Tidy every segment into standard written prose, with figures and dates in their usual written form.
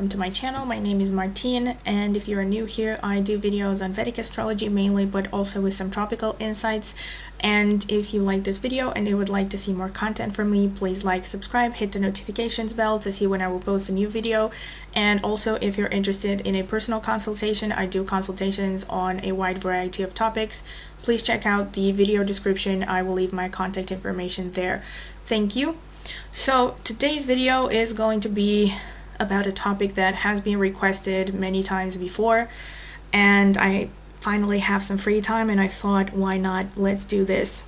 welcome to my channel. My name is Martine, and if you are new here, I do videos on Vedic astrology mainly, but also with some tropical insights. And if you like this video and you would like to see more content from me, please like, subscribe, hit the notifications bell to see when I will post a new video. And also, if you're interested in a personal consultation, I do consultations on a wide variety of topics. Please check out the video description. I will leave my contact information there. Thank you. So today's video is going to be about a topic that has been requested many times before, and I finally have some free time and I thought, why not, let's do this.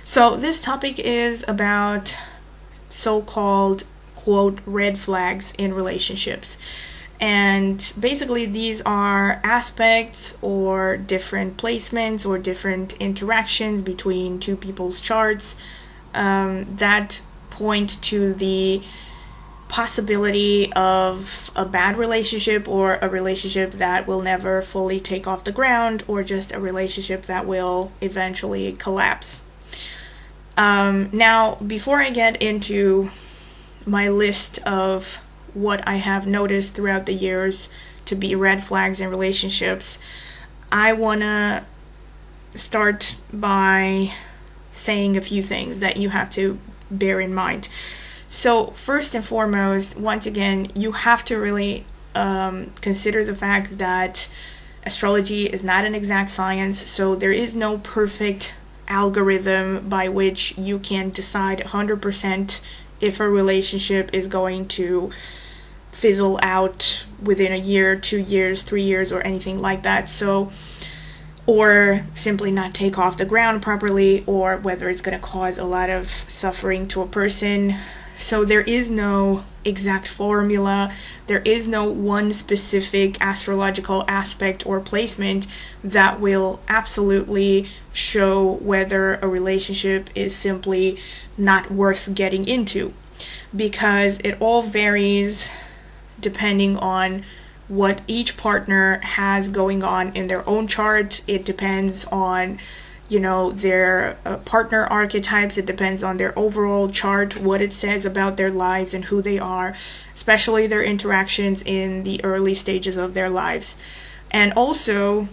So this topic is about so-called quote red flags in relationships. And basically these are aspects or different placements or different interactions between two people's charts that point to the possibility of a bad relationship, or a relationship that will never fully take off the ground, or just a relationship that will eventually collapse. Now, before I get into my list of what I have noticed throughout the years to be red flags in relationships, I want to start by saying a few things that you have to bear in mind. So first and foremost, once again, you have to really consider the fact that astrology is not an exact science, so there is no perfect algorithm by which you can decide 100% if a relationship is going to fizzle out within a year, 2 years, 3 years, or anything like that. So, or simply not take off the ground properly, or whether it's going to cause a lot of suffering to a person. So there is no exact formula, there is no one specific astrological aspect or placement that will absolutely show whether a relationship is simply not worth getting into, because it all varies depending on what each partner has going on in their own chart. It depends on, their partner archetypes. It depends on their overall chart, what it says about their lives and who they are, especially their interactions in the early stages of their lives. And also,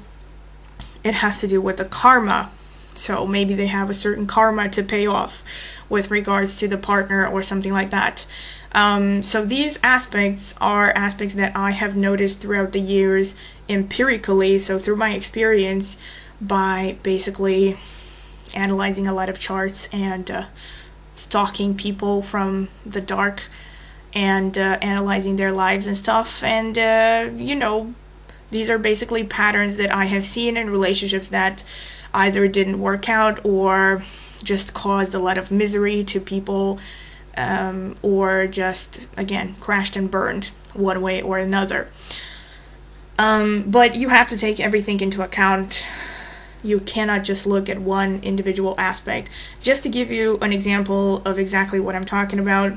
it has to do with the karma. So maybe they have a certain karma to pay off with regards to the partner or something like that. So these aspects are aspects that I have noticed throughout the years empirically, so through my experience, by basically analyzing a lot of charts and stalking people from the dark and analyzing their lives and stuff. And, these are basically patterns that I have seen in relationships that either didn't work out or just caused a lot of misery to people, or just, again, crashed and burned one way or another. But you have to take everything into account. You cannot just look at one individual aspect. Just to give you an example of exactly what I'm talking about,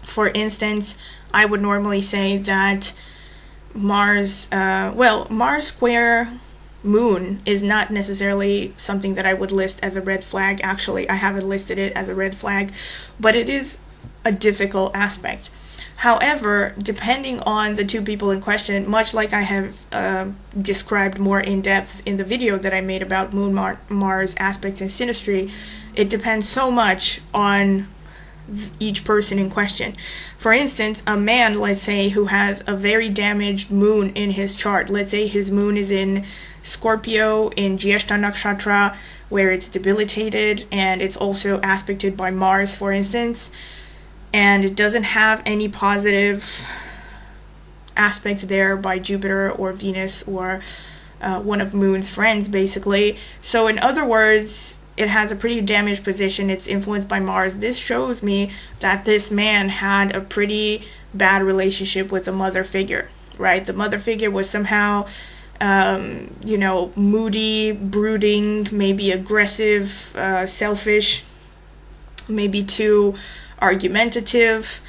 for instance, I would normally say that Mars square Moon is not necessarily something that I would list as a red flag. Actually, I haven't listed it as a red flag, but it is a difficult aspect. However, depending on the two people in question, much like I have described more in depth in the video that I made about Moon Mars aspects and synastry, it depends so much on each person in question. For instance, a man, let's say, who has a very damaged moon in his chart, let's say his moon is in Scorpio in Jyeshta Nakshatra, where it's debilitated, and it's also aspected by Mars, for instance, and it doesn't have any positive aspects there by Jupiter or Venus or one of Moon's friends, basically. So in other words, it has a pretty damaged position. It's influenced by Mars. This shows me that this man had a pretty bad relationship with a mother figure, right? The mother figure was somehow, moody, brooding, maybe aggressive, selfish, maybe too argumentative,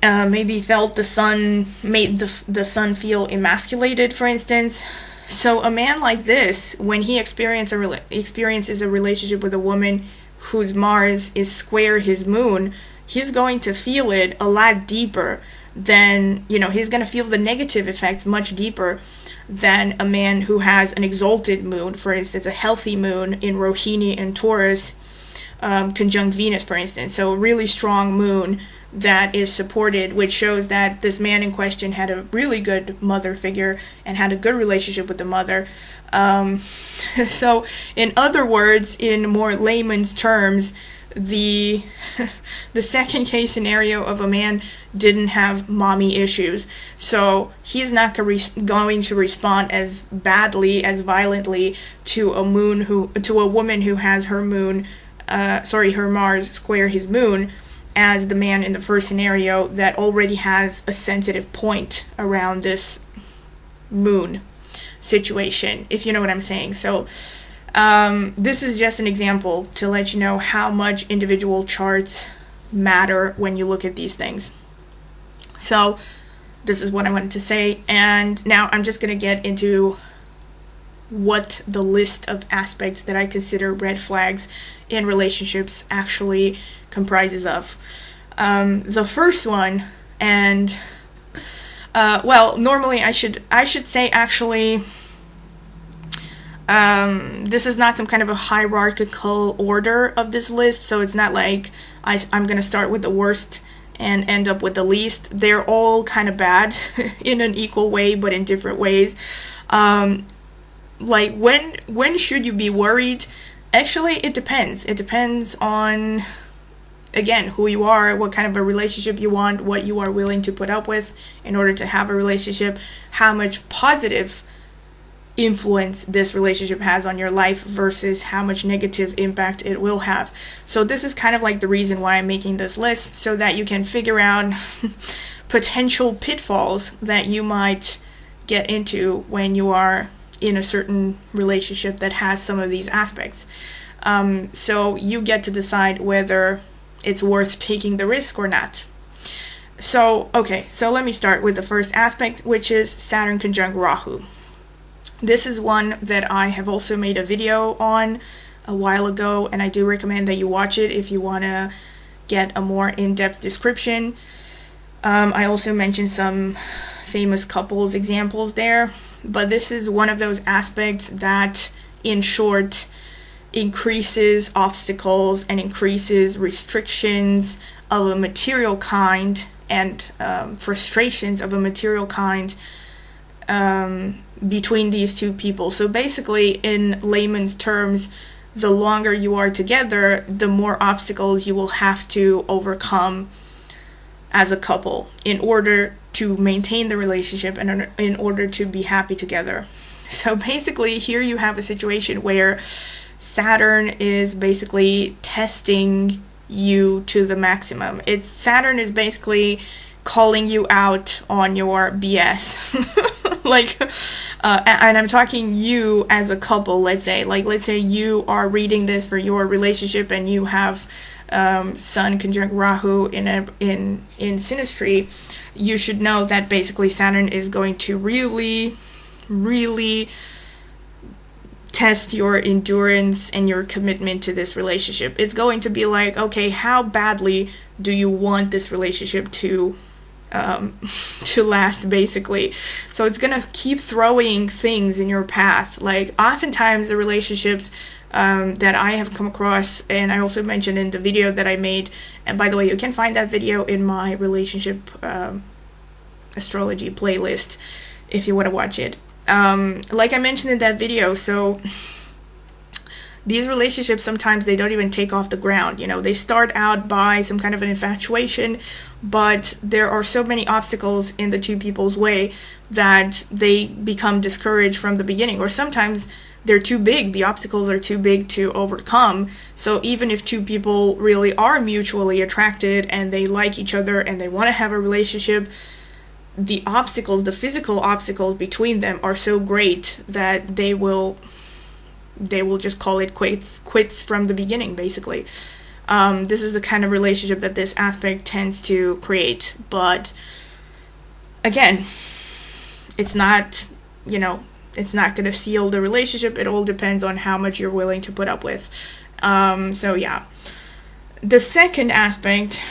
maybe felt the son made the son feel emasculated, for instance. So a man like this, when he experiences a relationship with a woman whose Mars is square his moon, he's going to feel it a lot deeper than, he's going to feel the negative effects much deeper than a man who has an exalted moon, for instance, a healthy moon in Rohini and Taurus, conjunct Venus, for instance. So a really strong moon that is supported, which shows that this man in question had a really good mother figure and had a good relationship with the mother. So in other words, in more layman's terms, the second case scenario of a man didn't have mommy issues, so he's not going to respond as badly, as violently to a woman who has her moon, her Mars square his moon, as the man in the first scenario that already has a sensitive point around this moon situation, if you know what I'm saying. So this is just an example to let you know how much individual charts matter when you look at these things. So this is what I wanted to say, and now I'm just going to get into what the list of aspects that I consider red flags in relationships actually comprises of. The first one, and normally I should say actually, this is not some kind of a hierarchical order of this list, so it's not like I'm going to start with the worst and end up with the least. They're all kind of bad in an equal way, but in different ways. Like, when should you be worried? Actually, it depends. It depends on, again, who you are, what kind of a relationship you want, what you are willing to put up with in order to have a relationship, how much positive influence this relationship has on your life versus how much negative impact it will have. So this is kind of like the reason why I'm making this list, so that you can figure out potential pitfalls that you might get into when you are in a certain relationship that has some of these aspects. So you get to decide whether it's worth taking the risk or not. So, okay, so let me start with the first aspect, which is Saturn conjunct Rahu. This is one that I have also made a video on a while ago, and I do recommend that you watch it if you want to get a more in-depth description. I also mentioned some famous couples examples there, but this is one of those aspects that, in short, increases obstacles and increases restrictions of a material kind and frustrations of a material kind between these two people. So basically, in layman's terms, the longer you are together, the more obstacles you will have to overcome as a couple in order to maintain the relationship and in order to be happy together. So basically, here you have a situation where Saturn is basically testing you to the maximum. Saturn is basically calling you out on your BS. And I'm talking you as a couple, let's say you are reading this for your relationship and you have Sun conjunct Rahu in synastry. You should know that basically Saturn is going to really, really test your endurance and your commitment to this relationship. It's going to be like, okay, how badly do you want this relationship to last, basically? So it's gonna keep throwing things in your path. Like, oftentimes the relationships that I have come across, and I also mentioned in the video that I made, and by the way, you can find that video in my relationship astrology playlist if you want to watch it. Like I mentioned in that video, so these relationships, sometimes they don't even take off the ground. They start out by some kind of an infatuation, but there are so many obstacles in the two people's way that they become discouraged from the beginning. Or sometimes they're too big, the obstacles are too big to overcome. So even if two people really are mutually attracted and they like each other and they want to have a relationship, the obstacles, the physical obstacles between them are so great that they will just call it quits from the beginning, basically. This is the kind of relationship that this aspect tends to create. But again, it's not going to seal the relationship. It all depends on how much you're willing to put up with. So yeah. The second aspect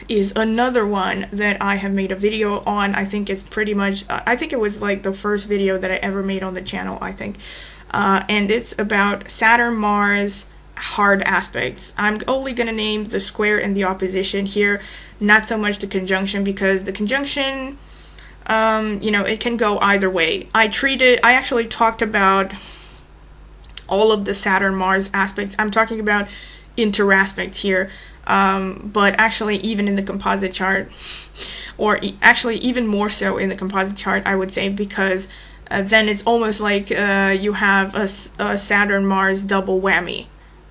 is another one that I have made a video on. I think it's pretty much, I think it was like the first video that I ever made on the channel, I think. And it's about Saturn Mars hard aspects. I'm only going to name the square and the opposition here, not so much the conjunction, because the conjunction, you know, it can go either way. I actually talked about all of the Saturn Mars aspects. I'm talking about interaspects here, but actually even in the composite chart, or actually even more so in the composite chart, I would say, because then it's almost like you have a Saturn Mars double whammy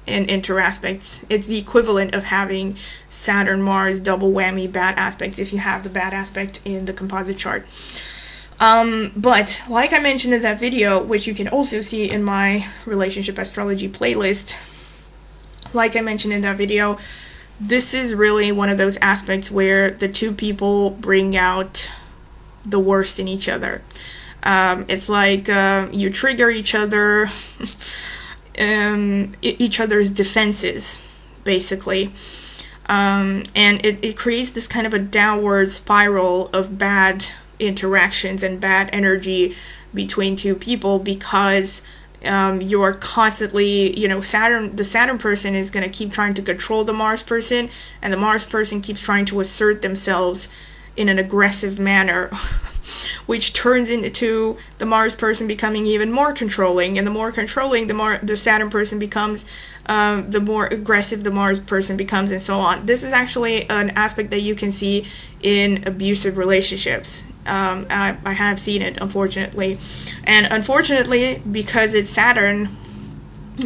in interaspects. It's the equivalent of having Saturn Mars double whammy bad aspects if you have the bad aspect in the composite chart. But like I mentioned in that video, which you can also see in my relationship astrology playlist, like I mentioned in that video, this is really one of those aspects where the two people bring out the worst in each other. It's like you trigger each other, each other's defenses, basically. And it creates this kind of a downward spiral of bad interactions and bad energy between two people, because you're constantly, you know, the Saturn person is going to keep trying to control the Mars person, and the Mars person keeps trying to assert themselves in an aggressive manner, which turns into the Mars person becoming even more controlling, and the more controlling the Saturn person becomes, the more aggressive the Mars person becomes, and so on. This is actually an aspect that you can see in abusive relationships. I have seen it, unfortunately. And unfortunately, because it's Saturn,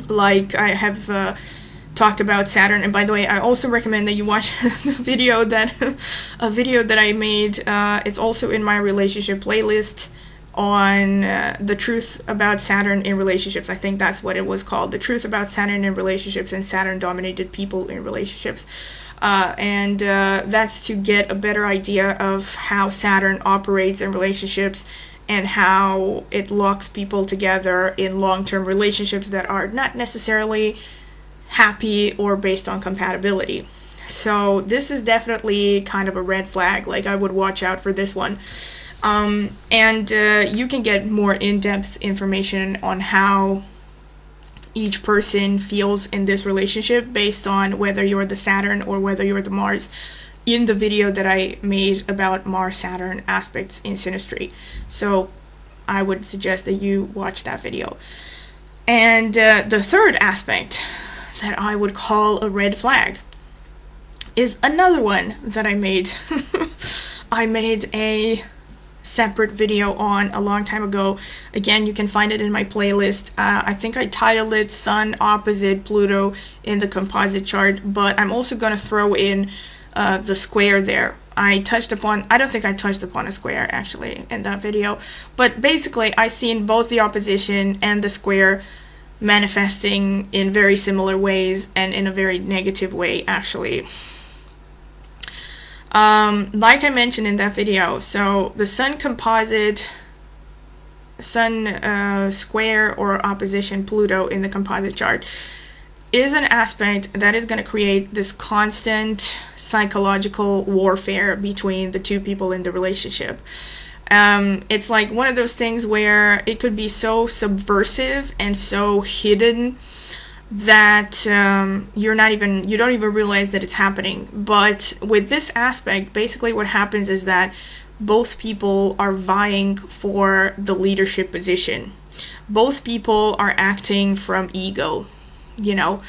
like I have talked about Saturn, and by the way, I also recommend that you watch the video that I made. It's also in my relationship playlist on the truth about Saturn in relationships. I think that's what it was called, the truth about Saturn in relationships and Saturn dominated people in relationships. And that's to get a better idea of how Saturn operates in relationships and how it locks people together in long-term relationships that are not necessarily happy or based on compatibility. So this is definitely kind of a red flag. Like, I would watch out for this one. And you can get more in-depth information on how each person feels in this relationship based on whether you're the Saturn or whether you're the Mars in the video that I made about Mars-Saturn aspects in synastry. So I would suggest that you watch that video. And the third aspect that I would call a red flag is another one that I made. I made a separate video on a long time ago. Again, you can find it in my playlist. I think I titled it Sun Opposite Pluto in the Composite Chart, but I'm also going to throw in the square there. I don't think I touched upon a square actually in that video, but basically I seen both the opposition and the square manifesting in very similar ways, and in a very negative way actually. Like I mentioned in that video, so the Sun composite, Sun square or opposition Pluto in the composite chart is an aspect that is going to create this constant psychological warfare between the two people in the relationship. It's like one of those things where it could be so subversive and so hidden that you don't even realize that it's happening. But with this aspect, basically what happens is that both people are vying for the leadership position. Both people are acting from ego, you know.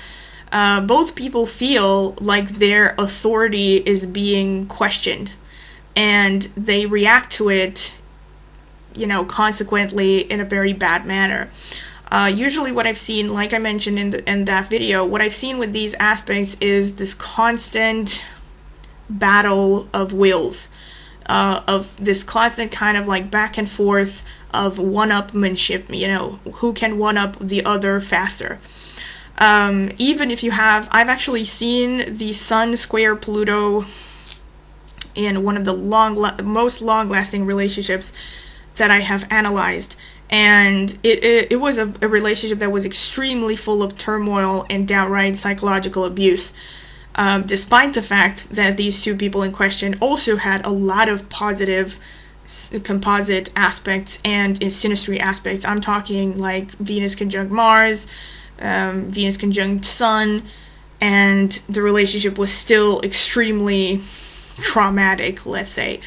Both people feel like their authority is being questioned, and they react to it, you know, consequently in a very bad manner. Usually what I've seen, like I mentioned in that video, what I've seen with these aspects is this constant battle of wills, of this constant kind of like back and forth of one-upmanship, you know, who can one-up the other faster. Even if I've actually seen the Sun square Pluto in one of the most long-lasting relationships that I have analyzed. And it was a relationship that was extremely full of turmoil and downright psychological abuse. despite the fact that these two people in question also had a lot of positive composite aspects and in synastry aspects. I'm talking like Venus conjunct Mars, Venus conjunct Sun, and the relationship was still extremely traumatic, let's say.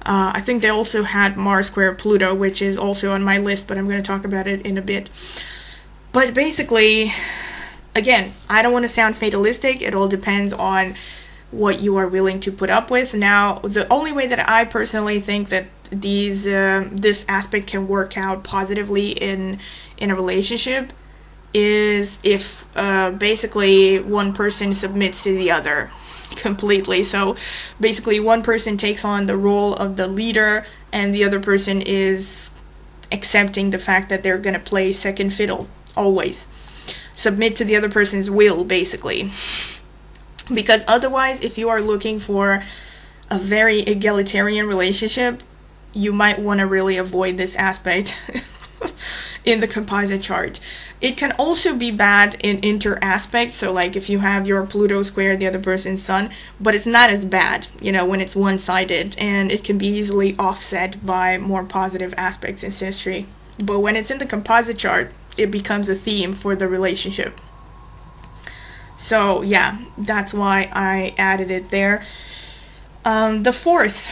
I think they also had Mars square Pluto, which is also on my list, but I'm going to talk about it in a bit. But basically, again, I don't want to sound fatalistic. It all depends on what you are willing to put up with. Now, the only way that I personally think that this aspect can work out positively in a relationship is if basically one person submits to the other completely. So basically one person takes on the role of the leader and the other person is accepting the fact that they're going to play second fiddle always. Submit to the other person's will, basically. Because otherwise, if you are looking for a very egalitarian relationship, you might want to really avoid this aspect in the composite chart. It can also be bad in inter-aspects, so like if you have your Pluto square the other person's sun, but it's not as bad, when it's one-sided, and it can be easily offset by more positive aspects in synastry. But when it's in the composite chart, it becomes a theme for the relationship. So yeah, that's why I added it there. The fourth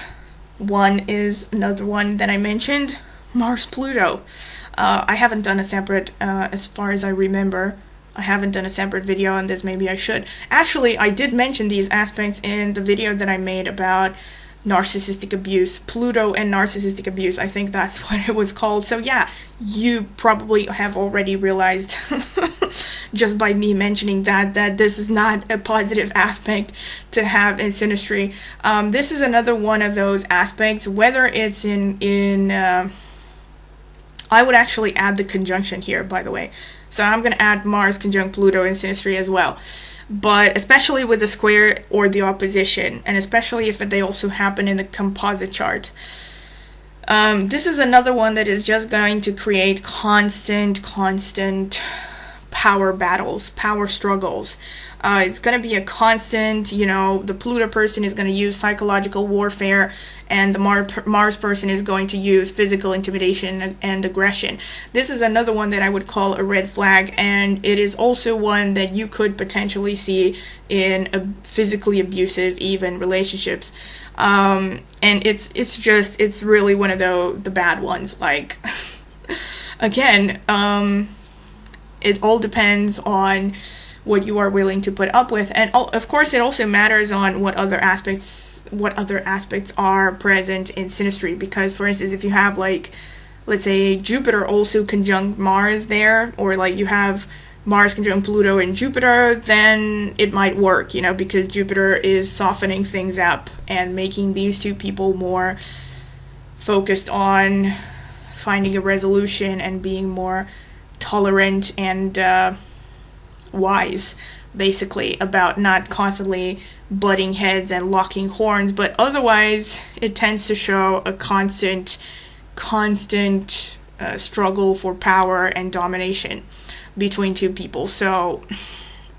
one is another one that I mentioned, Mars-Pluto. I haven't done a separate, as far as I remember, I haven't done a separate video on this. Maybe I should. Actually, I did mention these aspects in the video that I made about narcissistic abuse, Pluto and narcissistic abuse. I think that's what it was called. So yeah, you probably have already realized just by me mentioning that this is not a positive aspect to have in synastry. This is another one of those aspects, whether it's in I would actually add the conjunction here, by the way. So I'm going to add Mars conjunct Pluto in synastry as well. But especially with the square or the opposition, and especially if they also happen in the composite chart. This is another one that is just going to create constant power battles, power struggles. It's going to be a constant, the Pluto person is going to use psychological warfare, and the Mars person is going to use physical intimidation and aggression. This is another one that I would call a red flag, and it is also one that you could potentially see in a physically abusive even relationships. And it's really one of the bad ones. Like, again, it all depends on what you are willing to put up with, and of course it also matters on what other aspects are present in synastry. Because for instance, if you have, like, let's say Jupiter also conjunct Mars there, or like you have Mars conjunct Pluto and Jupiter, then it might work, because Jupiter is softening things up and making these two people more focused on finding a resolution and being more tolerant and wise, basically, about not constantly butting heads and locking horns. But otherwise, it tends to show a constant struggle for power and domination between two people. So,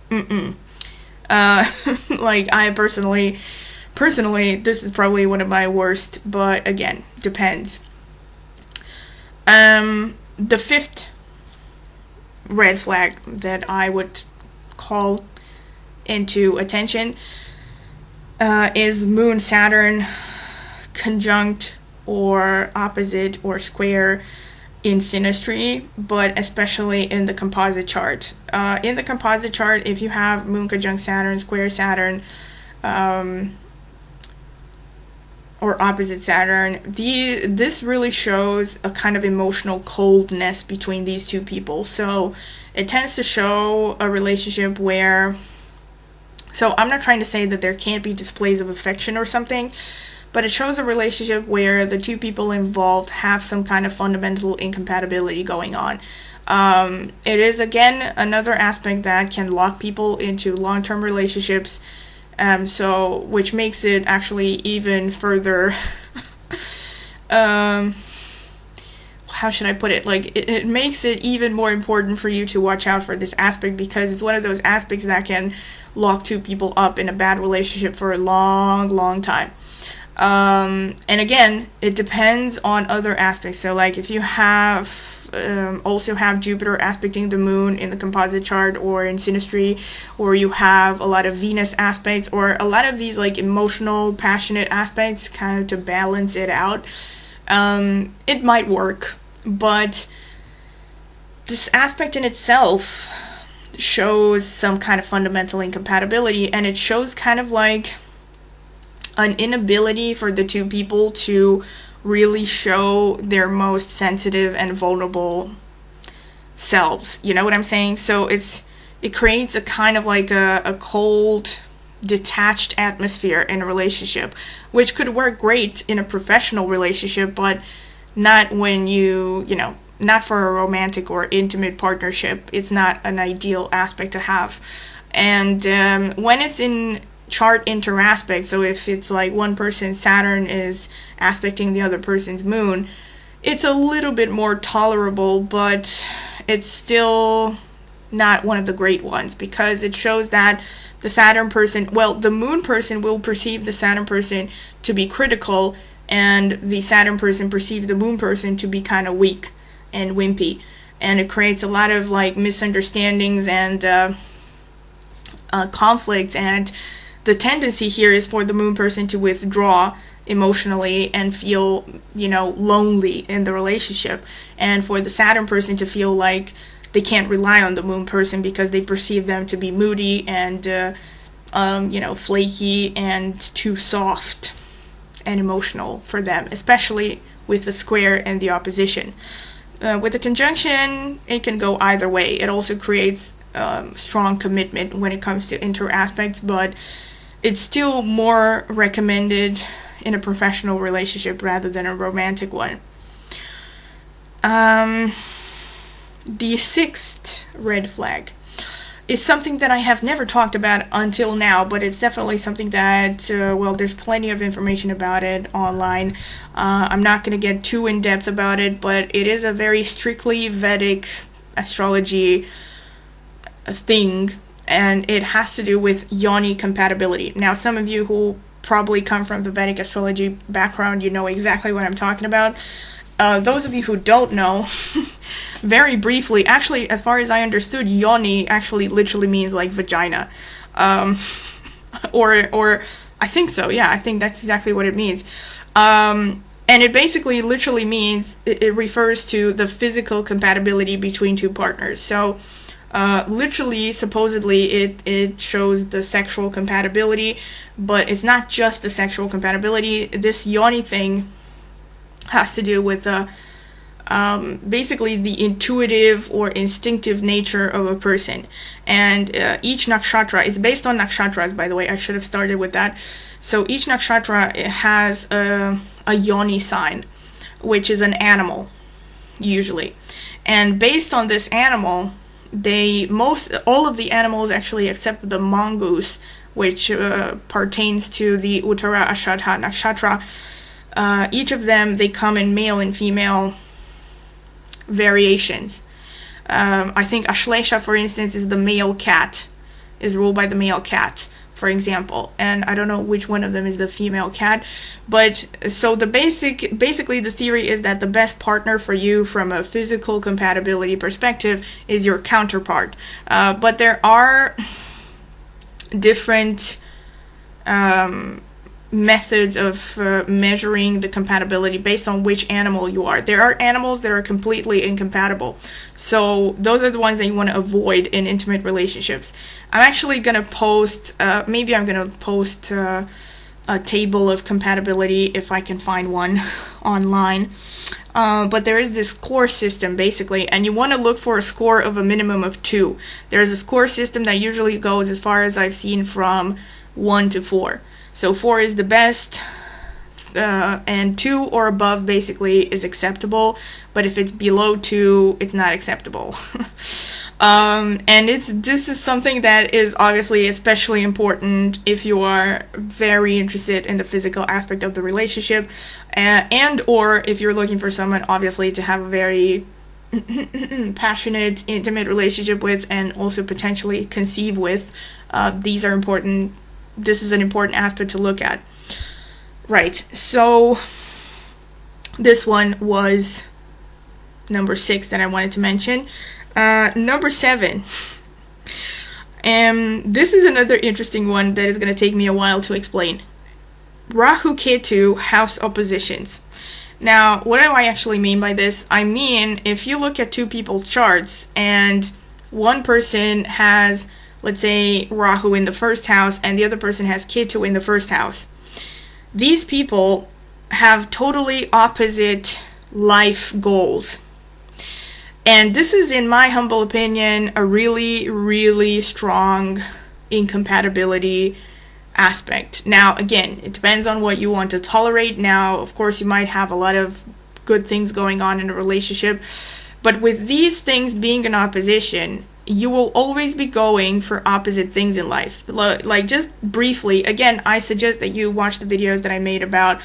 like, I personally, this is probably one of my worst, but again, depends. The fifth red flag that I would call into attention is Moon Saturn conjunct or opposite or square in synastry, but especially in the composite chart. In the composite chart, if you have Moon conjunct Saturn, square Saturn, or opposite Saturn, this really shows a kind of emotional coldness between these two people. So it tends to show a relationship where, so I'm not trying to say that there can't be displays of affection or something, but it shows a relationship where the two people involved have some kind of fundamental incompatibility going on. It is, again, another aspect that can lock people into long-term relationships, so which makes it actually even further, how how should I put it? Like, it makes it even more important for you to watch out for this aspect, because it's one of those aspects that can lock two people up in a bad relationship for a long, long time. And again, it depends on other aspects. So like if you have also have Jupiter aspecting the moon in the composite chart or in synastry, or you have a lot of Venus aspects, or a lot of these like emotional, passionate aspects kind of to balance it out, it might work. But this aspect in itself shows some kind of fundamental incompatibility, and it shows kind of like an inability for the two people to really show their most sensitive and vulnerable selves. You know what I'm saying? So it creates a kind of like a cold, detached atmosphere in a relationship, which could work great in a professional relationship, but not when you know, not for a romantic or intimate partnership. It's not an ideal aspect to have. And when it's in chart interaspect, so if it's like one person's Saturn is aspecting the other person's moon, it's a little bit more tolerable, but it's still not one of the great ones, because it shows that the Saturn person, well, the moon person will perceive the Saturn person to be critical, and the Saturn person perceives the moon person to be kind of weak and wimpy, and it creates a lot of like misunderstandings and conflicts. And the tendency here is for the moon person to withdraw emotionally and feel, you know, lonely in the relationship, and for the Saturn person to feel like they can't rely on the moon person because they perceive them to be moody and you know, flaky and too soft and emotional for them, especially with the square and the opposition. With the conjunction, it can go either way. It also creates strong commitment when it comes to inter-aspects, but it's still more recommended in a professional relationship rather than a romantic one. The sixth red flag is something that I have never talked about until now, but it's definitely something that, well, there's plenty of information about it online. I'm not going to get too in-depth about it, but it is a very strictly Vedic astrology thing, and it has to do with Yoni compatibility. Now, some of you who probably come from the Vedic astrology background, you know exactly what I'm talking about. Those of you who don't know, very briefly, actually, as far as I understood, Yoni actually literally means like vagina. Or I think so, yeah, I think that's exactly what it means. And it basically literally means, it refers to the physical compatibility between two partners. So, literally, supposedly, it shows the sexual compatibility, but it's not just the sexual compatibility. This Yoni thing has to do with basically the intuitive or instinctive nature of a person. And each nakshatra, it's based on nakshatras, by the way, I should have started with that. So each nakshatra has a Yoni sign, which is an animal, usually. And based on this animal, all of the animals actually, except the mongoose, which pertains to the Uttara Ashadha nakshatra, each of them, they come in male and female variations. I think Ashlesha, for instance, is the male cat, is ruled by the male cat, for example, and I don't know which one of them is the female cat. But so basically the theory is that the best partner for you from a physical compatibility perspective is your counterpart. But there are different methods of measuring the compatibility based on which animal you are. There are animals that are completely incompatible, so those are the ones that you want to avoid in intimate relationships. I'm actually going to post, maybe I'm going to post a table of compatibility if I can find one online. But there is this score system, basically, and you want to look for a score of a minimum of 2. There's a score system that usually goes, as far as I've seen, from 1 to 4. So 4 is the best, and 2 or above basically is acceptable, but if it's below 2, it's not acceptable. And this is something that is obviously especially important if you are very interested in the physical aspect of the relationship, and or if you're looking for someone obviously to have a very passionate, intimate relationship with, and also potentially conceive with. These are important. This is an important aspect to look at. Right, so this one was number 6 that I wanted to mention. Number 7. This is another interesting one that is going to take me a while to explain. Rahu Ketu house oppositions. Now, what do I actually mean by this? I mean, if you look at two people's charts and one person has, let's say, Rahu in the first house and the other person has Ketu in the first house, these people have totally opposite life goals. And this is, in my humble opinion, a really, really strong incompatibility aspect. Now, again, it depends on what you want to tolerate. Now, of course, you might have a lot of good things going on in a relationship, but with these things being in opposition, you will always be going for opposite things in life. Like, just briefly, again, I suggest that you watch the videos that I made about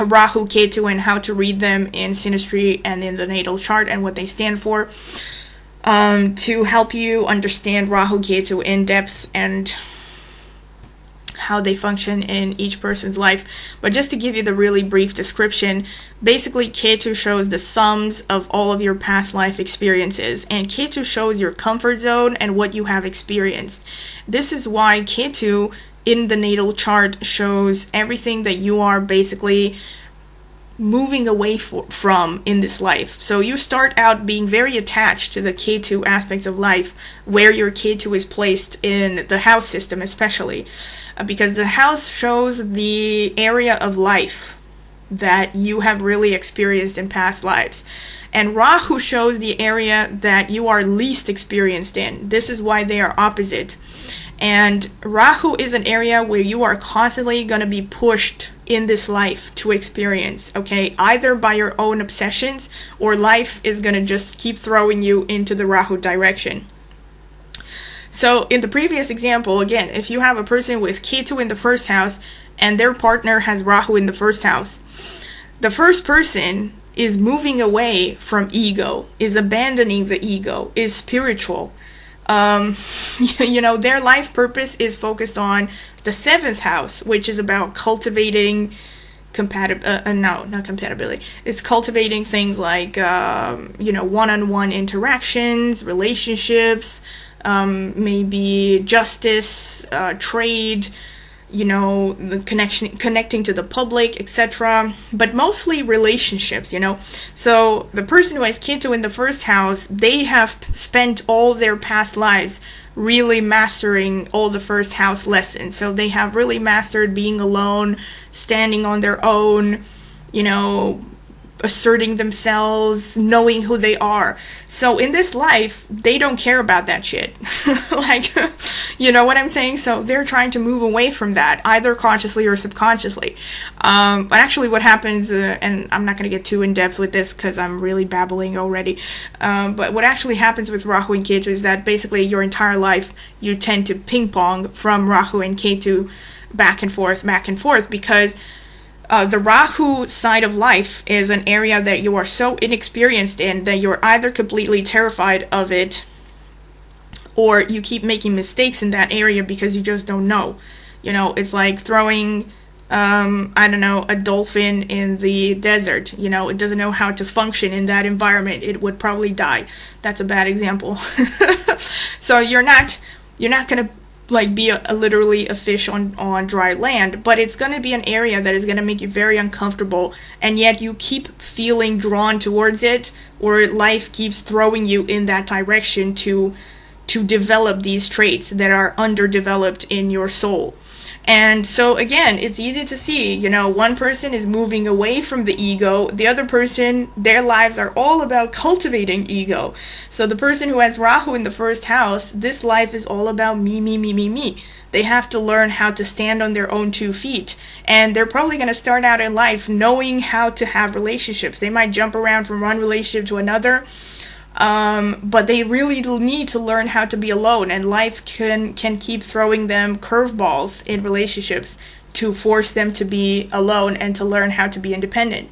Rahu Ketu and how to read them in synastry and in the natal chart and what they stand for, to help you understand Rahu Ketu in depth and how they function in each person's life. But just to give you the really brief description, basically Ketu shows the sums of all of your past life experiences, and Ketu shows your comfort zone and what you have experienced. This is why Ketu in the natal chart shows everything that you are basically moving away from in this life. So you start out being very attached to the Ketu aspects of life, where your Ketu is placed in the house system especially, because the house shows the area of life that you have really experienced in past lives. And Rahu shows the area that you are least experienced in. This is why they are opposite. And Rahu is an area where you are constantly going to be pushed in this life to experience, okay? Either by your own obsessions, or life is going to just keep throwing you into the Rahu direction. So in the previous example, again, if you have a person with Ketu in the first house and their partner has Rahu in the first house, the first person is moving away from ego, is abandoning the ego, is spiritual. You know, their life purpose is focused on the 7th house, which is about cultivating not compatibility. It's cultivating things like, you know, one-on-one interactions, relationships, maybe justice, trade, you know, the connecting to the public, etc. But mostly relationships, you know. So the person who has Ketu in the first house, they have spent all their past lives really mastering all the first house lessons. So they have really mastered being alone, standing on their own, you know, asserting themselves, knowing who they are. So in this life, they don't care about that shit. Like, you know what I'm saying? So they're trying to move away from that, either consciously or subconsciously. But actually what happens, and I'm not going to get too in depth with this because I'm really babbling already, but what actually happens with Rahu and Ketu is that basically your entire life you tend to ping pong from Rahu and Ketu back and forth, because the Rahu side of life is an area that you are so inexperienced in that you're either completely terrified of it, or you keep making mistakes in that area because you just don't know. You know, it's like throwing, I don't know, a dolphin in the desert. You know, it doesn't know how to function in that environment. It would probably die. That's a bad example. So you're not going to like be literally a fish on dry land, but it's going to be an area that is going to make you very uncomfortable, and yet you keep feeling drawn towards it, or life keeps throwing you in that direction to to develop these traits that are underdeveloped in your soul. And so again, it's easy to see, you know, one person is moving away from the ego, the other person, their lives are all about cultivating ego. So the person who has Rahu in the first house, this life is all about me, me, me, me, me. They have to learn how to stand on their own 2 feet. And they're probably going to start out in life knowing how to have relationships. They might jump around from one relationship to another. But they really need to learn how to be alone, and life can keep throwing them curveballs in relationships to force them to be alone and to learn how to be independent.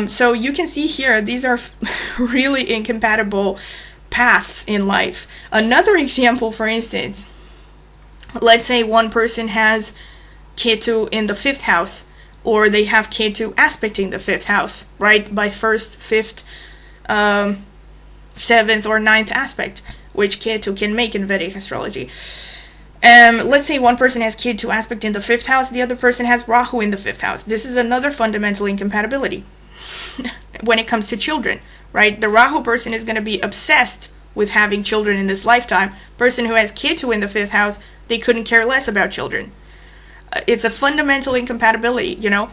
So you can see here, these are really incompatible paths in life. Another example, for instance, let's say one person has Ketu in the 5th house, or they have Ketu aspecting the 5th house, right? By 1st, 5th, 7th or 9th aspect, which Ketu can make in Vedic astrology. Let's say one person has Ketu aspect in the 5th house, the other person has Rahu in the 5th house. This is another fundamental incompatibility when it comes to children, right? The Rahu person is going to be obsessed with having children in this lifetime. Person who has Ketu in the 5th house, they couldn't care less about children. It's a fundamental incompatibility, you know.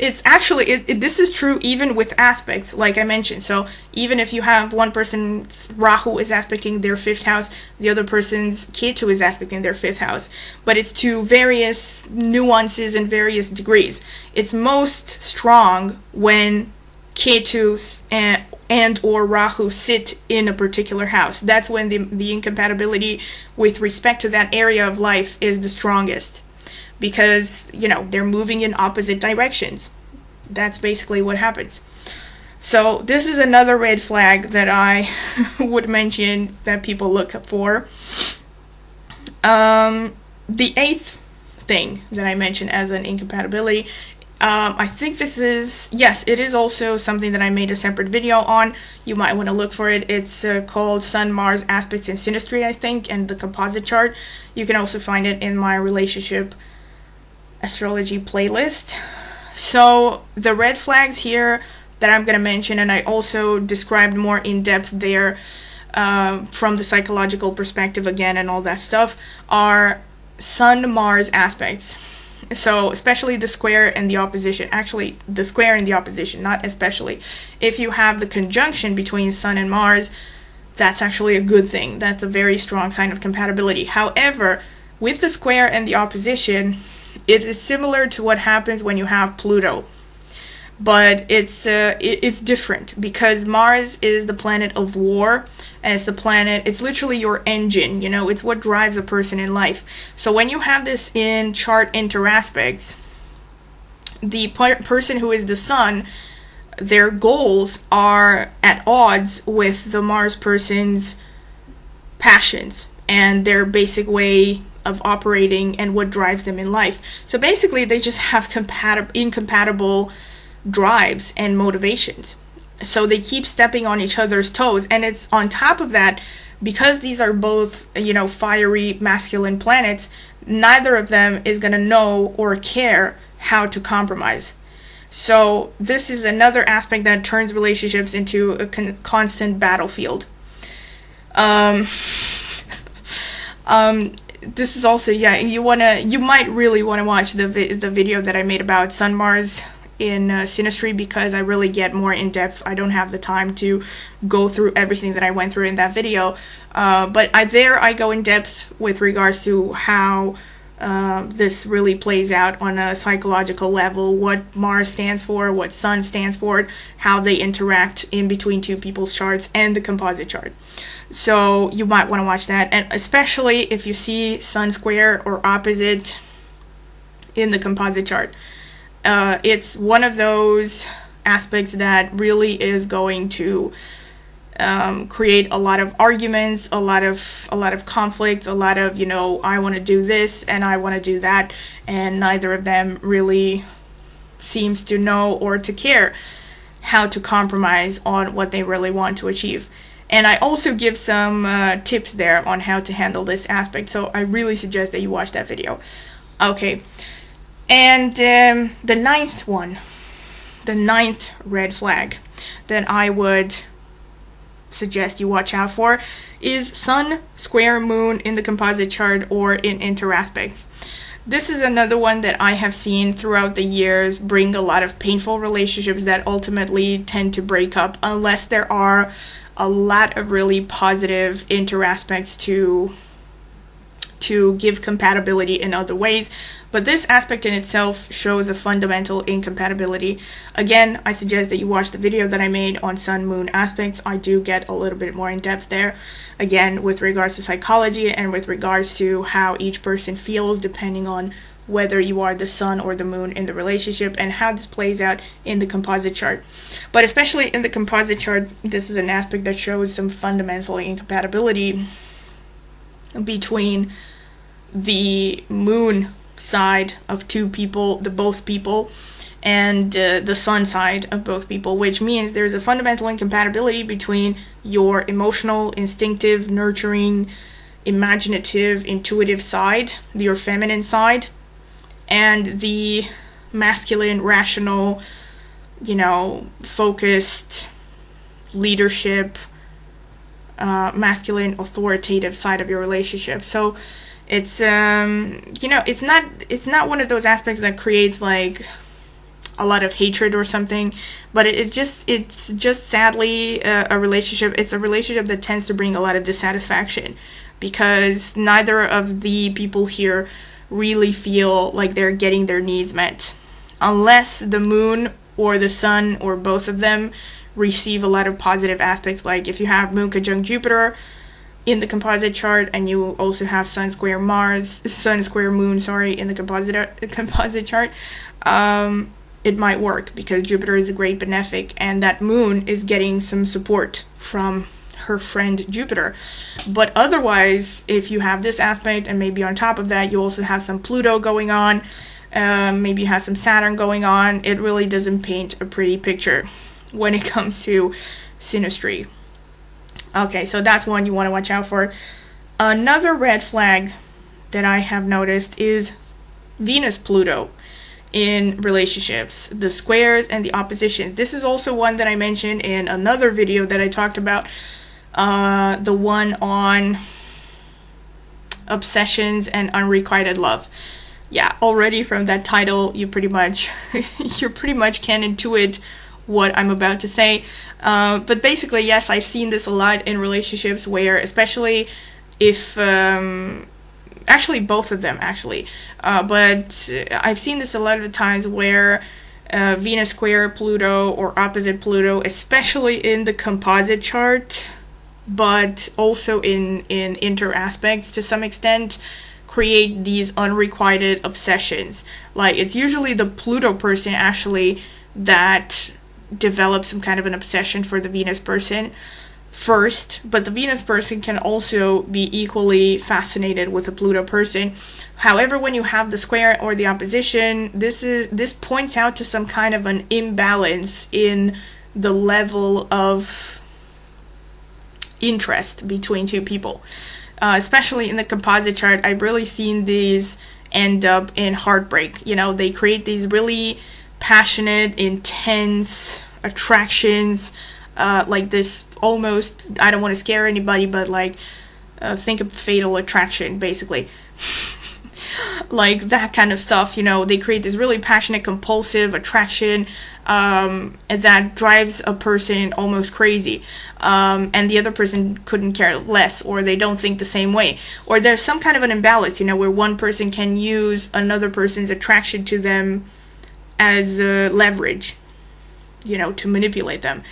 It's actually, this is true even with aspects, like I mentioned. So even if you have one person's Rahu is aspecting their 5th house, the other person's Ketu is aspecting their 5th house, but it's to various nuances and various degrees. It's most strong when Ketu and or Rahu sit in a particular house. That's when the incompatibility with respect to that area of life is the strongest. Because, you know, they're moving in opposite directions. That's basically what happens. So this is another red flag that I would mention that people look for. The 8th thing that I mentioned as an incompatibility, I think this is, yes, it is also something that I made a separate video on. You might want to look for it. It's called Sun Mars Aspects in Synastry, I think, and the composite chart. You can also find it in my relationship astrology playlist. So the red flags here that I'm going to mention, and I also described more in depth there from the psychological perspective again and all that stuff, are Sun Mars aspects. So especially the square and the opposition. Actually, the square and the opposition, not especially. If you have the conjunction between Sun and Mars, that's actually a good thing. That's a very strong sign of compatibility. However, with the square and the opposition, it is similar to what happens when you have Pluto, but it's different, because Mars is the planet of war, and it's literally your engine, you know, it's what drives a person in life. So when you have this in chart interaspects, the person who is the Sun, their goals are at odds with the Mars person's passions and their basic way of operating and what drives them in life. So basically they just have incompatible drives and motivations. So they keep stepping on each other's toes, and it's on top of that, because these are both, you know, fiery masculine planets, neither of them is going to know or care how to compromise. So this is another aspect that turns relationships into a constant battlefield. This is also, yeah, you might really want to watch the video that I made about Sun Mars in synastry, because I really get more in depth. I don't have the time to go through everything that I went through in that video, but I go in depth with regards to how this really plays out on a psychological level, what Mars stands for, what Sun stands for, how they interact in between two people's charts and the composite chart. So you might want to watch that, and especially if you see Sun square or opposite in the composite chart. It's one of those aspects that really is going to create a lot of arguments, a lot of conflict, a lot of, you know, I want to do this and I want to do that, and neither of them really seems to know or to care how to compromise on what they really want to achieve. And I also give some tips there on how to handle this aspect, so I really suggest that you watch that video. Okay, and the ninth red flag that I would suggest you watch out for is Sun square Moon in the composite chart or in interaspects. This is another one that I have seen throughout the years bring a lot of painful relationships that ultimately tend to break up unless there are a lot of really positive interaspects to give compatibility in other ways. But this aspect in itself shows a fundamental incompatibility. Again, I suggest that you watch the video that I made on Sun Moon aspects. I do get a little bit more in depth there, again, with regards to psychology and with regards to how each person feels depending on whether you are the Sun or the Moon in the relationship and how this plays out in the composite chart. But especially in the composite chart, this is an aspect that shows some fundamental incompatibility between the Moon side of two people, both people, and the Sun side of both people, which means there's a fundamental incompatibility between your emotional, instinctive, nurturing, imaginative, intuitive side, your feminine side, and the masculine, rational, focused, leadership, masculine, authoritative side of your relationship. So it's it's not one of those aspects that creates like a lot of hatred or something, but it's just sadly a relationship. It's a relationship that tends to bring a lot of dissatisfaction because neither of the people here really feel like they're getting their needs met, unless the Moon or the Sun or both of them receive a lot of positive aspects. Like if you have Moon conjunct Jupiter in the composite chart and you also have Sun square Moon, in the composite chart, it might work because Jupiter is a great benefic and that Moon is getting some support from her friend Jupiter. But otherwise, if you have this aspect and maybe on top of that you also have some Pluto going on, maybe you have some Saturn going on, it really doesn't paint a pretty picture when it comes to synastry. Okay, so that's one you want to watch out for. Another red flag that I have noticed is Venus-Pluto in relationships, the squares and the oppositions. This is also one that I mentioned in another video that I talked about, the one on obsessions and unrequited love. Yeah, already from that title, you pretty much can intuit what I'm about to say. But basically, yes, I've seen this a lot in relationships where, especially if, actually both of them actually, but I've seen this a lot of the times where Venus square Pluto or opposite Pluto, especially in the composite chart, but also in inter aspects to some extent, create these unrequited obsessions. Like it's usually the Pluto person actually that develop some kind of an obsession for the Venus person first, but the Venus person can also be equally fascinated with a Pluto person. However, when you have the square or the opposition, this points out to some kind of an imbalance in the level of interest between two people. Especially in the composite chart, I've really seen these end up in heartbreak. They create these really passionate, intense attractions, like this almost, I don't want to scare anybody, but like think of Fatal Attraction, basically. Like that kind of stuff. They create this really passionate, compulsive attraction that drives a person almost crazy, and the other person couldn't care less, or they don't think the same way, or there's some kind of an imbalance, where one person can use another person's attraction to them as leverage, to manipulate them.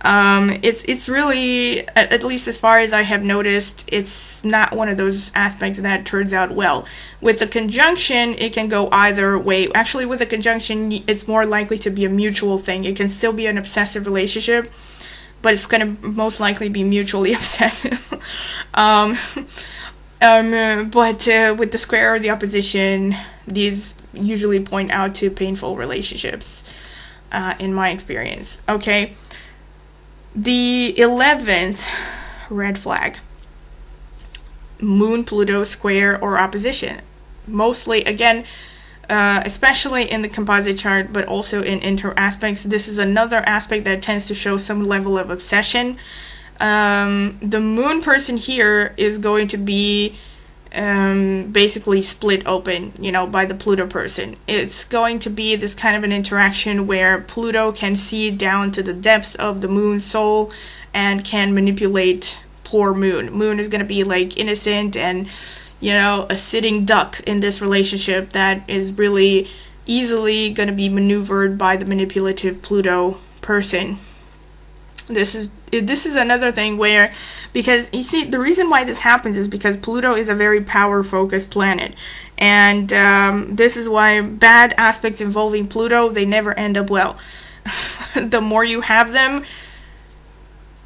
It's really, at least as far as I have noticed, it's not one of those aspects that turns out well. With a conjunction, it can go either way. Actually, with a conjunction, it's more likely to be a mutual thing. It can still be an obsessive relationship, but it's going to most likely be mutually obsessive. But with the square or the opposition, these usually point out to painful relationships, in my experience. Okay. The 11th red flag, Moon-Pluto square or opposition. Mostly, again, especially in the composite chart, but also in inter aspects. This is another aspect that tends to show some level of obsession. The moon person here is going to be basically split open, by the Pluto person. It's going to be this kind of an interaction where Pluto can see down to the depths of the moon's soul and can manipulate poor Moon. Moon is going to be like innocent and, a sitting duck in this relationship that is really easily going to be maneuvered by the manipulative Pluto person. This is another thing where, because you see, the reason why this happens is because Pluto is a very power-focused planet, and this is why bad aspects involving Pluto, they never end up well. The more you have them,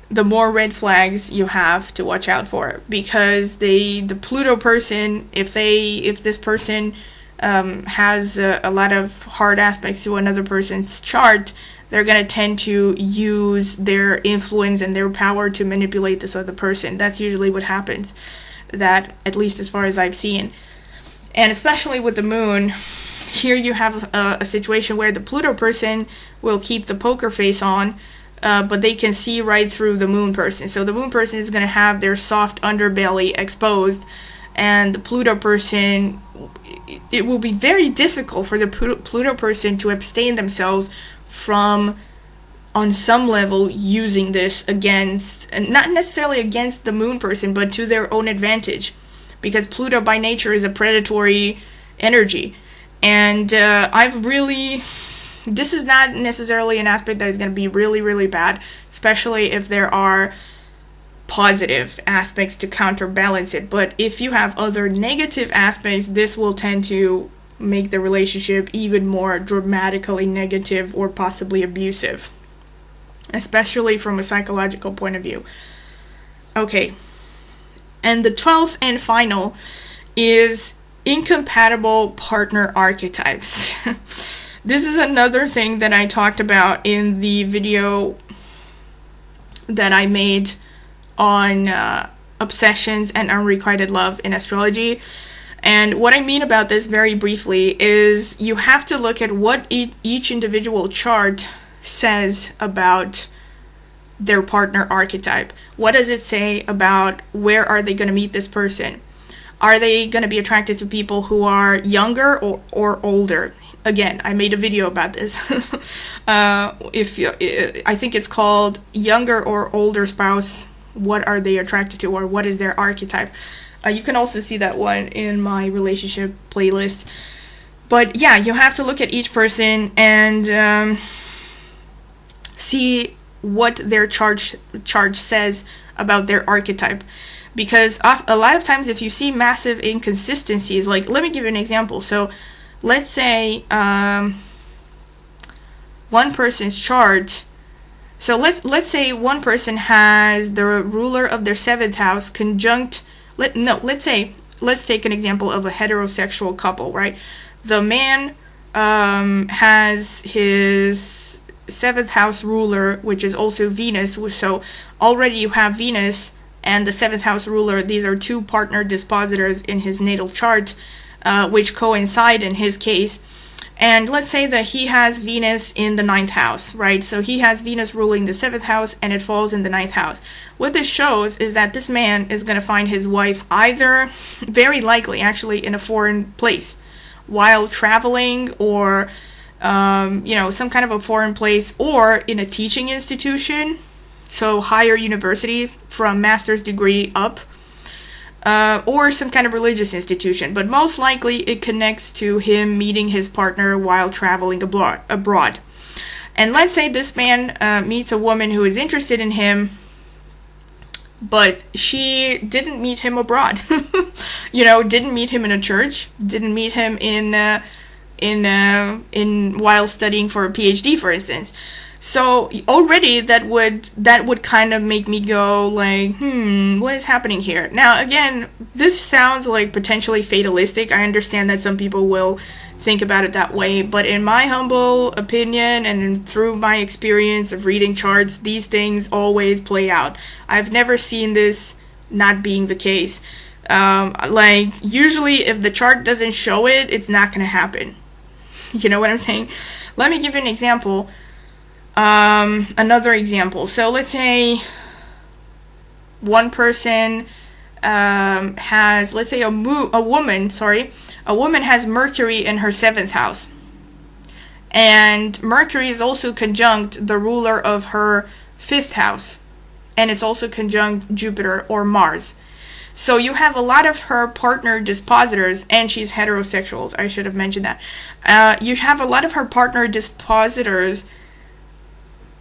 the more red flags you have to watch out for, because the Pluto person, if this person has a lot of hard aspects to another person's chart, they're going to tend to use their influence and their power to manipulate this other person. That's usually what happens, that at least as far as I've seen. And especially with the moon, here you have a situation where the Pluto person will keep the poker face on, but they can see right through the moon person. So the moon person is going to have their soft underbelly exposed, and the Pluto person, it will be very difficult for the Pluto person to abstain themselves from, on some level, using this against, and not necessarily against the moon person, but to their own advantage, because Pluto by nature is a predatory energy. And this is not necessarily an aspect that is going to be really, really bad, especially if there are positive aspects to counterbalance it. But if you have other negative aspects, this will tend to make the relationship even more dramatically negative or possibly abusive, especially from a psychological point of view. Okay, and the 12th and final is incompatible partner archetypes. This is another thing that I talked about in the video that I made on obsessions and unrequited love in astrology. And what I mean about this very briefly is you have to look at what each individual chart says about their partner archetype. What does it say about where are they going to meet this person? Are they going to be attracted to people who are younger or older? Again, I made a video about this. I think it's called Younger or Older Spouse, What Are They Attracted to, or What is Their Archetype? You can also see that one in my relationship playlist. But yeah, you have to look at each person and see what their chart says about their archetype. Because a lot of times if you see massive inconsistencies, like, let me give you an example. So let's say one person's chart. So let's say one person has the ruler of their 7th house conjunct. Let's take an example of a heterosexual couple, right? The man has his 7th house ruler, which is also Venus. So already you have Venus and the 7th house ruler. These are two partner dispositors in his natal chart, which coincide in his case. And let's say that he has Venus in the 9th house, right? So he has Venus ruling the 7th house and it falls in the 9th house. What this shows is that this man is going to find his wife either, very likely actually, in a foreign place while traveling, or some kind of a foreign place, or in a teaching institution, so higher university from master's degree up, or some kind of religious institution. But most likely it connects to him meeting his partner while traveling abroad. And let's say this man meets a woman who is interested in him, but she didn't meet him abroad. Didn't meet him in a church, didn't meet him in while studying for a PhD, for instance. So already that would kind of make me go like, what is happening here? Now again, this sounds like potentially fatalistic. I understand that some people will think about it that way, but in my humble opinion and through my experience of reading charts, these things always play out. I've never seen this not being the case. Usually if the chart doesn't show it, it's not going to happen. You know what I'm saying? Let me give you an example. Another example. So let's say one person has, let's say a woman has Mercury in her 7th house. And Mercury is also conjunct the ruler of her 5th house. And it's also conjunct Jupiter or Mars. So you have a lot of her partner dispositors, and she's heterosexual. I should have mentioned that. You have a lot of her partner dispositors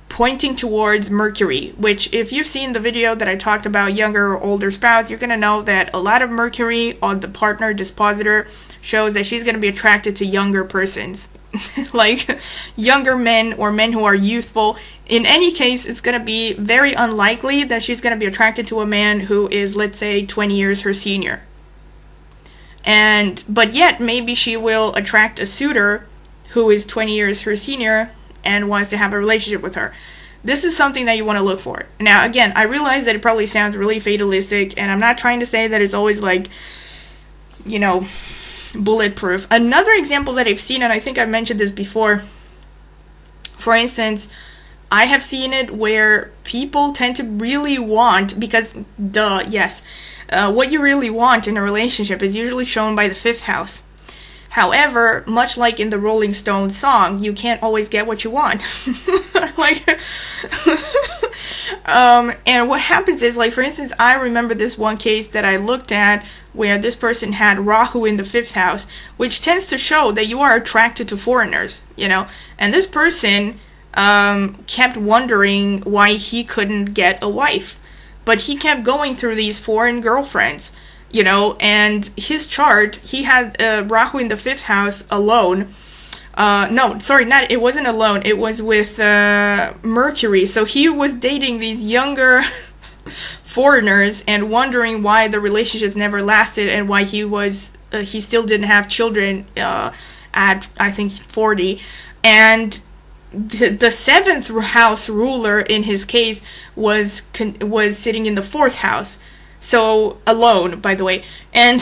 pointing towards Mercury, which if you've seen the video that I talked about younger or older spouse, you're going to know that a lot of Mercury on the partner dispositor shows that she's going to be attracted to younger persons. Like younger men or men who are youthful. In any case, it's going to be very unlikely that she's going to be attracted to a man who is, let's say, 20 years her senior. But yet, maybe she will attract a suitor who is 20 years her senior and wants to have a relationship with her. This is something that you want to look for. Now, again, I realize that it probably sounds really fatalistic, and I'm not trying to say that it's always like, you know, bulletproof. Another example that I've seen, and I think I've mentioned this before, for instance, I have seen it where people tend to really want, because what you really want in a relationship is usually shown by the 5th house. However, much like in the Rolling Stones song, you can't always get what you want. And what happens is, like, for instance, I remember this one case that I looked at where this person had Rahu in the 5th house, which tends to show that you are attracted to foreigners, you know. And this person kept wondering why he couldn't get a wife. But he kept going through these foreign girlfriends, you know, and his chart, he had Rahu in the 5th house alone. It wasn't alone. It was with Mercury. So he was dating these younger foreigners and wondering why the relationships never lasted and why he still didn't have children at, I think, 40. And the 7th house ruler in his case was sitting in the 4th house. So, alone, by the way. And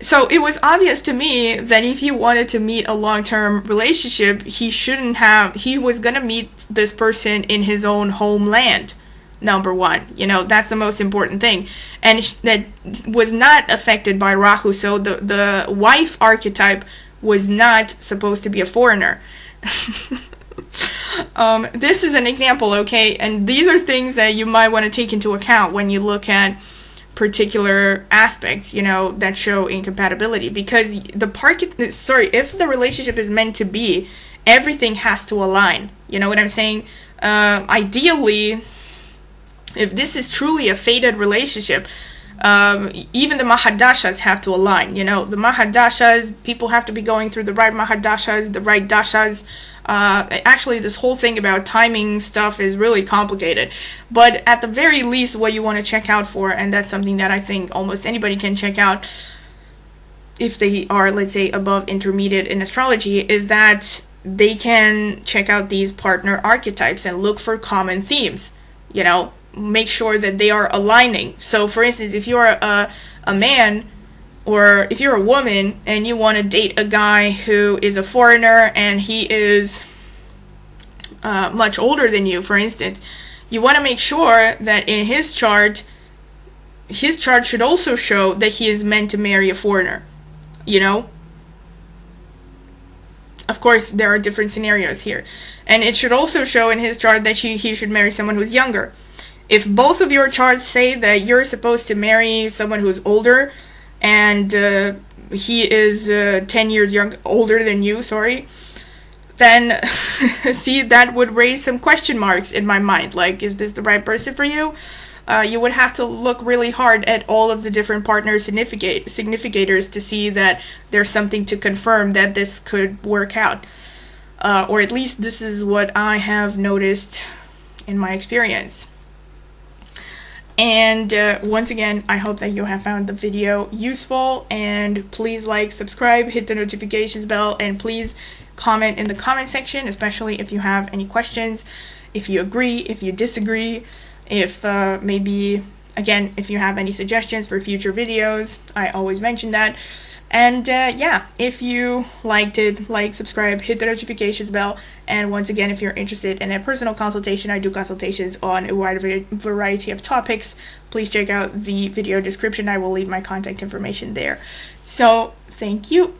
so it was obvious to me that if he wanted to meet a long-term relationship, he was going to meet this person in his own homeland, number one. You know, that's the most important thing. And that was not affected by Rahu. So the wife archetype was not supposed to be a foreigner. This is an example, okay? And these are things that you might want to take into account when you look at particular aspects, you know, that show incompatibility. Because if the relationship is meant to be, everything has to align. You know what I'm saying? Ideally, if this is truly a fated relationship, even the Mahadashas have to align. You know, the Mahadashas, people have to be going through the right Mahadashas, the right Dashas. Actually, this whole thing about timing stuff is really complicated. But at the very least, what you want to check out for, and that's something that I think almost anybody can check out if they are, let's say, above intermediate in astrology, is that they can check out these partner archetypes and look for common themes. You know, make sure that they are aligning. So, for instance, if you're a man, or if you're a woman and you want to date a guy who is a foreigner and he is much older than you, for instance, you want to make sure that in his chart should also show that he is meant to marry a foreigner, you know? Of course, there are different scenarios here. And it should also show in his chart that he should marry someone who's younger. If both of your charts say that you're supposed to marry someone who's older, and he is 10 years older than you, then see, that would raise some question marks in my mind. Like, is this the right person for you? You would have to look really hard at all of the different partner significators to see that there's something to confirm that this could work out. Or at least this is what I have noticed in my experience. And once again, I hope that you have found the video useful, and please like, subscribe, hit the notifications bell, and please comment in the comment section, especially if you have any questions, if you agree, if you disagree, if maybe, again, if you have any suggestions for future videos. I always mention that. And yeah, if you liked it, like, subscribe, hit the notifications bell. And once again, if you're interested in a personal consultation, I do consultations on a wide variety of topics. Please check out the video description. I will leave my contact information there. So thank you.